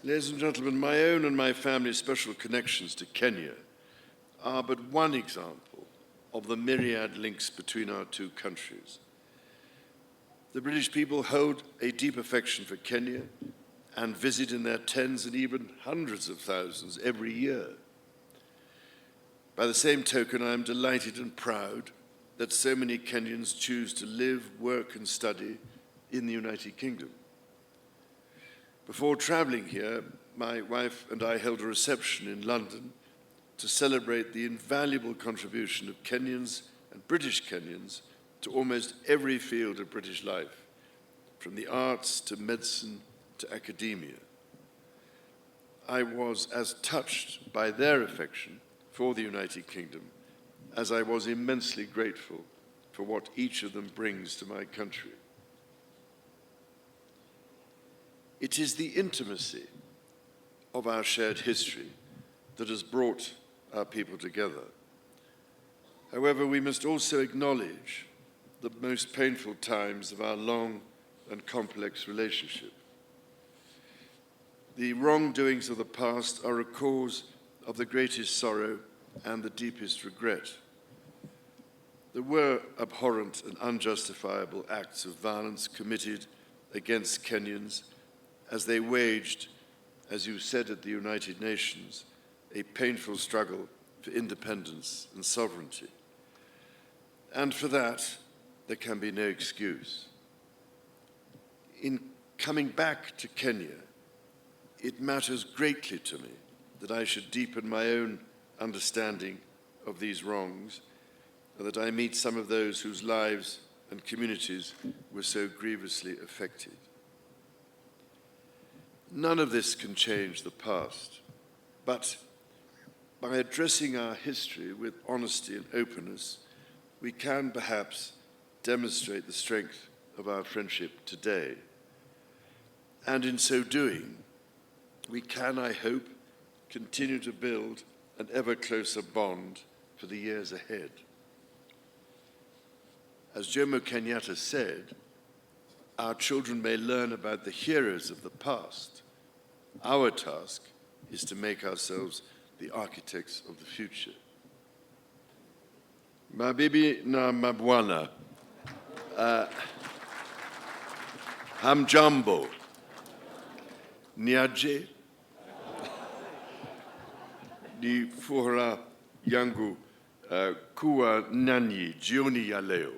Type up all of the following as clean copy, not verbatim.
Ladies and gentlemen, my own and my family's special connections to Kenya are but one example of the myriad links between our two countries. The British people hold a deep affection for Kenya and visit in their tens and even hundreds of thousands every year. By the same token, I am delighted and proud that so many Kenyans choose to live, work and study in the United Kingdom. Before traveling here, my wife and I held a reception in London to celebrate the invaluable contribution of Kenyans and British Kenyans to almost every field of British life, from the arts to medicine to academia. I was as touched by their affection for the United Kingdom as I was immensely grateful for what each of them brings to my country. It is the intimacy of our shared history that has brought our people together. However, we must also acknowledge the most painful times of our long and complex relationship. The wrongdoings of the past are a cause of the greatest sorrow and the deepest regret. There were abhorrent and unjustifiable acts of violence committed against Kenyans as they waged, as you said at the United Nations, a painful struggle for independence and sovereignty. And for that, there can be no excuse. In coming back to Kenya, it matters greatly to me that I should deepen my own understanding of these wrongs and that I meet some of those whose lives and communities were so grievously affected. None of this can change the past, but by addressing our history with honesty and openness, we can perhaps demonstrate the strength of our friendship today. And in so doing, we can, I hope, continue to build an ever closer bond for the years ahead. As Jomo Kenyatta said, our children may learn about the heroes of the past. Our task is to make ourselves the architects of the future. Mabibi na mabwana, hamjambo, niaje, ni furaha yangu kuwa nanyi jioni ya leo.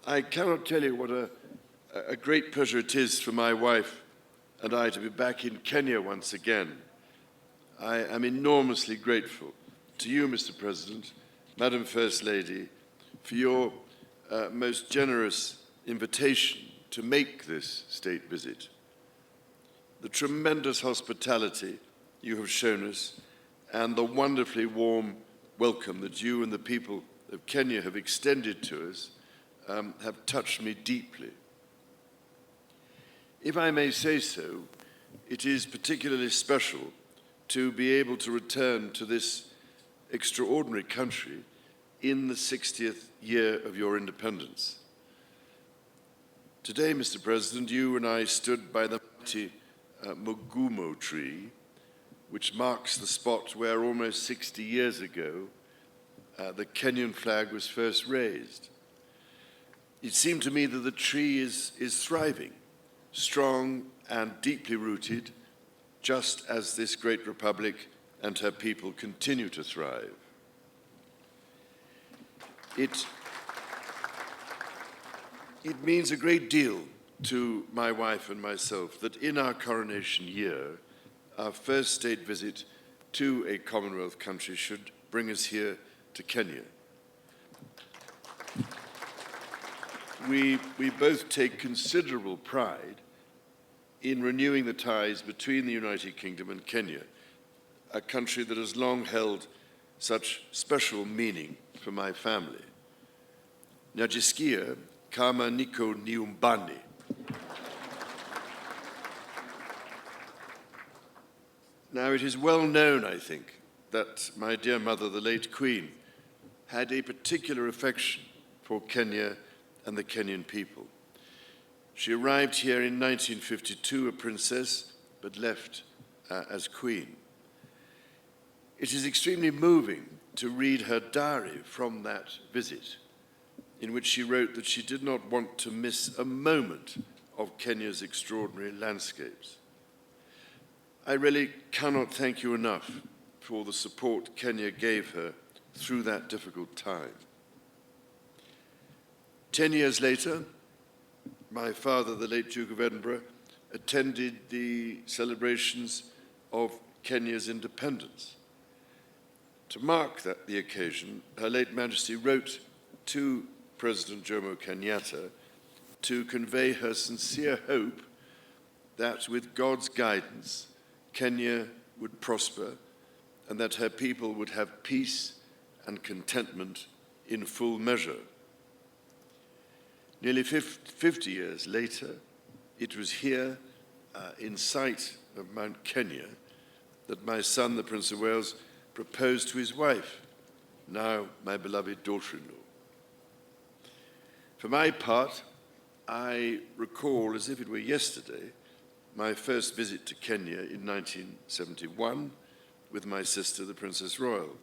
I cannot tell you what a great pleasure it is for my wife and I to be back in Kenya once again. I am enormously grateful to you, Mr. President, Madam First Lady, for your most generous invitation to make this state visit. The tremendous hospitality you have shown us and the wonderfully warm welcome that you and the people of Kenya have extended to us have touched me deeply. If I may say so, it is particularly special to be able to return to this extraordinary country in the 60th year of your independence. Today, Mr. President, you and I stood by the mighty Mugumo tree, which marks the spot where almost 60 years ago the Kenyan flag was first raised. It seemed to me that the tree is thriving, strong and deeply rooted, just as this great republic and her people continue to thrive. It means a great deal to my wife and myself that in our coronation year, our first state visit to a Commonwealth country should bring us here to Kenya. We both take considerable pride in renewing the ties between the United Kingdom and Kenya, a country that has long held such special meaning for my family. Najisikia kama niko nyumbani. Now, it is well known, I think, that my dear mother, the late Queen, had a particular affection for Kenya and the Kenyan people. She arrived here in 1952 a princess, but left as queen. It is extremely moving to read her diary from that visit, in which she wrote that she did not want to miss a moment of Kenya's extraordinary landscapes. I really cannot thank you enough for the support Kenya gave her through that difficult time. 10 years later, my father, the late Duke of Edinburgh, attended the celebrations of Kenya's independence. To mark the occasion, Her late Majesty wrote to President Jomo Kenyatta to convey her sincere hope that with God's guidance, Kenya would prosper and that her people would have peace and contentment in full measure. Nearly 50 years later, it was here, in sight of Mount Kenya, that my son, the Prince of Wales, proposed to his wife, now my beloved daughter-in-law. For my part, I recall, as if it were yesterday, my first visit to Kenya in 1971 with my sister, the Princess Royal.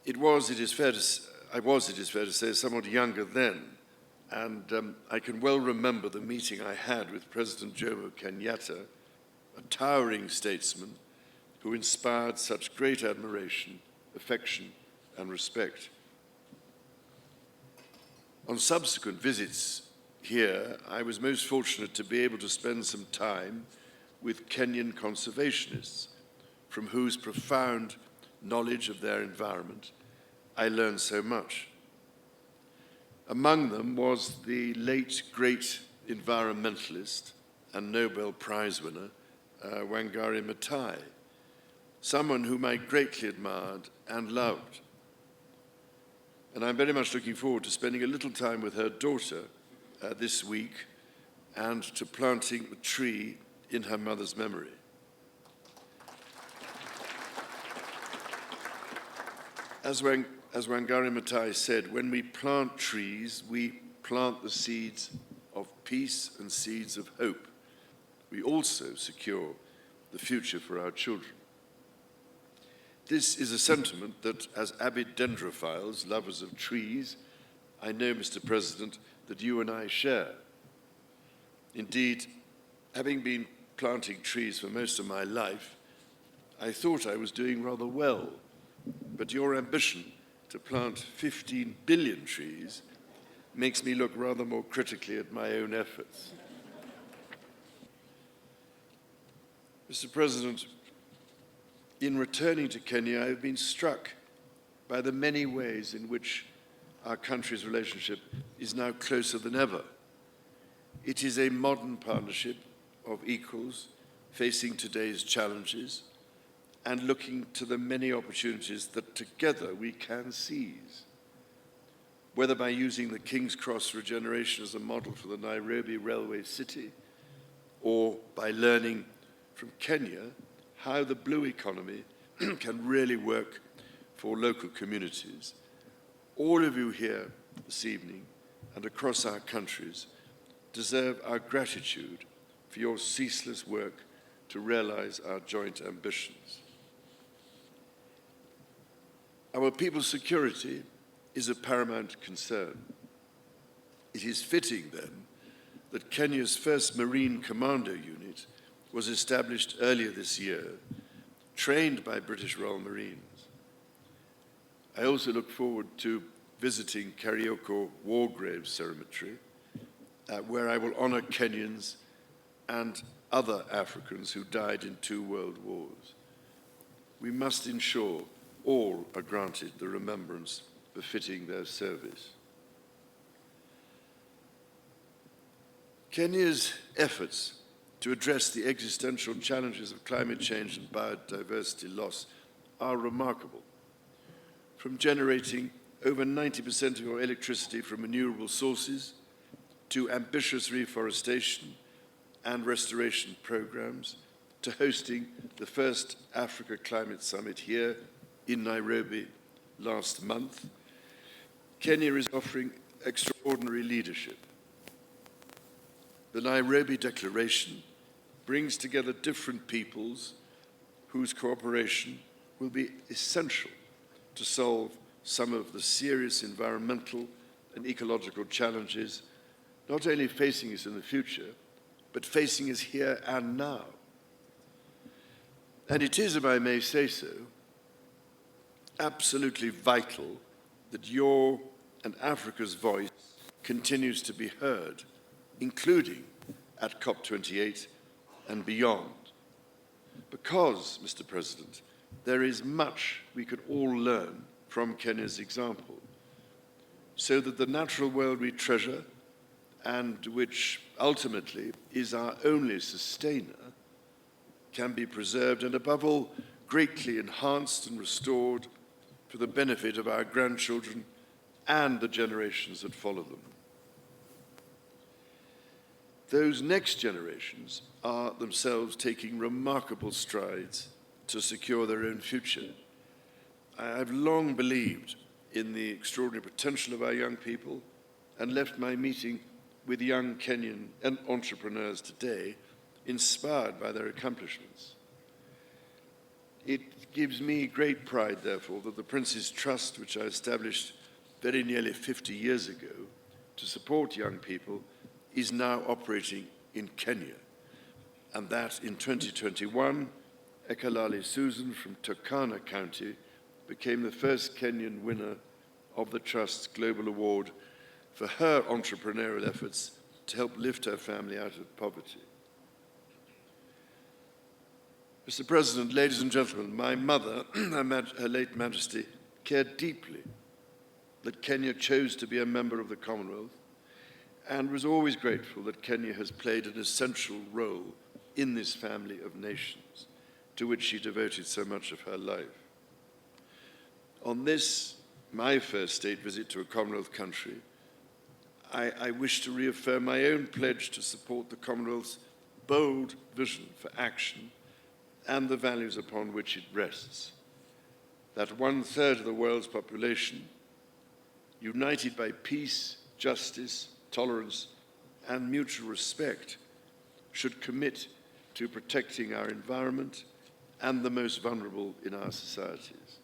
I was, it is fair to say, somewhat younger then, and I can well remember the meeting I had with President Jomo Kenyatta, a towering statesman who inspired such great admiration, affection, and respect. On subsequent visits here, I was most fortunate to be able to spend some time with Kenyan conservationists, from whose profound knowledge of their environment I learned so much. Among them was the late great environmentalist and Nobel Prize winner, Wangari Maathai, someone whom I greatly admired and loved. And I'm very much looking forward to spending a little time with her daughter this week and to planting a tree in her mother's memory. As Wangari Maathai said, when we plant trees, we plant the seeds of peace and seeds of hope. We also secure the future for our children. This is a sentiment that, as avid dendrophiles, lovers of trees, I know, Mr. President, that you and I share. Indeed, having been planting trees for most of my life, I thought I was doing rather well, but your ambition to plant 15 billion trees makes me look rather more critically at my own efforts. Mr. President, in returning to Kenya, I have been struck by the many ways in which our country's relationship is now closer than ever. It is a modern partnership of equals facing today's challenges and looking to the many opportunities that together we can seize. Whether by using the King's Cross regeneration as a model for the Nairobi Railway City, or by learning from Kenya how the blue economy can really work for local communities. All of you here this evening and across our countries deserve our gratitude for your ceaseless work to realize our joint ambitions. Our people's security is a paramount concern. It is fitting, then, that Kenya's first Marine Commando Unit was established earlier this year, trained by British Royal Marines. I also look forward to visiting Karioko War Graves Cemetery, where I will honor Kenyans and other Africans who died in 2 world wars. We must ensure all are granted the remembrance befitting their service. Kenya's efforts to address the existential challenges of climate change and biodiversity loss are remarkable. From generating over 90% of your electricity from renewable sources, to ambitious reforestation and restoration programs, to hosting the first Africa Climate Summit here in Nairobi last month, Kenya is offering extraordinary leadership. The Nairobi Declaration brings together different peoples whose cooperation will be essential to solve some of the serious environmental and ecological challenges not only facing us in the future, but facing us here and now. And it is, if I may say so, absolutely vital that your and Africa's voice continues to be heard, including at COP28 and beyond. Because, Mr. President, there is much we could all learn from Kenya's example, so that the natural world we treasure, and which ultimately is our only sustainer, can be preserved and, above all, greatly enhanced and restored for the benefit of our grandchildren and the generations that follow them. Those next generations are themselves taking remarkable strides to secure their own future. I've long believed in the extraordinary potential of our young people and left my meeting with young Kenyan entrepreneurs today inspired by their accomplishments. It gives me great pride, therefore, that the Prince's Trust, which I established very nearly 50 years ago to support young people, is now operating in Kenya, and that in 2021, Ekalali Susan from Turkana County became the first Kenyan winner of the Trust's Global Award for her entrepreneurial efforts to help lift her family out of poverty. Mr. President, ladies and gentlemen, my mother, Her late Majesty, cared deeply that Kenya chose to be a member of the Commonwealth and was always grateful that Kenya has played an essential role in this family of nations to which she devoted so much of her life. On this, my first state visit to a Commonwealth country, I wish to reaffirm my own pledge to support the Commonwealth's bold vision for action and the values upon which it rests. That 1/3 of the world's population, united by peace, justice, tolerance, and mutual respect, should commit to protecting our environment and the most vulnerable in our societies.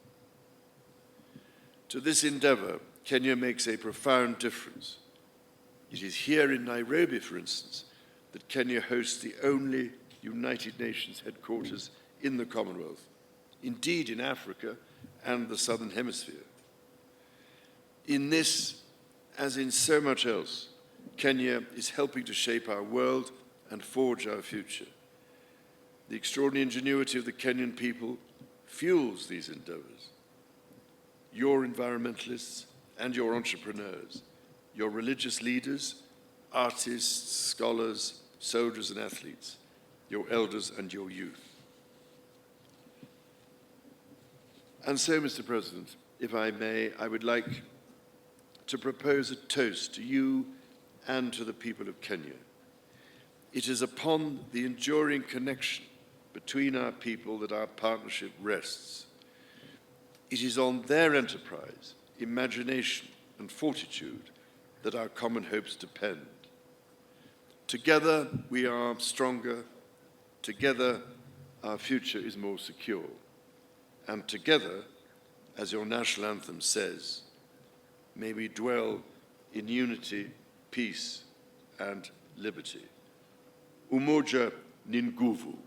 To this endeavor, Kenya makes a profound difference. It is here in Nairobi, for instance, that Kenya hosts the only United Nations headquarters in the Commonwealth, indeed in Africa and the Southern Hemisphere. In this, as in so much else, Kenya is helping to shape our world and forge our future. The extraordinary ingenuity of the Kenyan people fuels these endeavors. Your environmentalists and your entrepreneurs, your religious leaders, artists, scholars, soldiers and athletes, your elders and your youth. And so, Mr. President, if I may, I would like to propose a toast to you and to the people of Kenya. It is upon the enduring connection between our people that our partnership rests. It is on their enterprise, imagination, and fortitude that our common hopes depend. Together we are stronger, together our future is more secure, and together, as your national anthem says, may we dwell in unity, peace, and liberty. Umoja ni nguvu.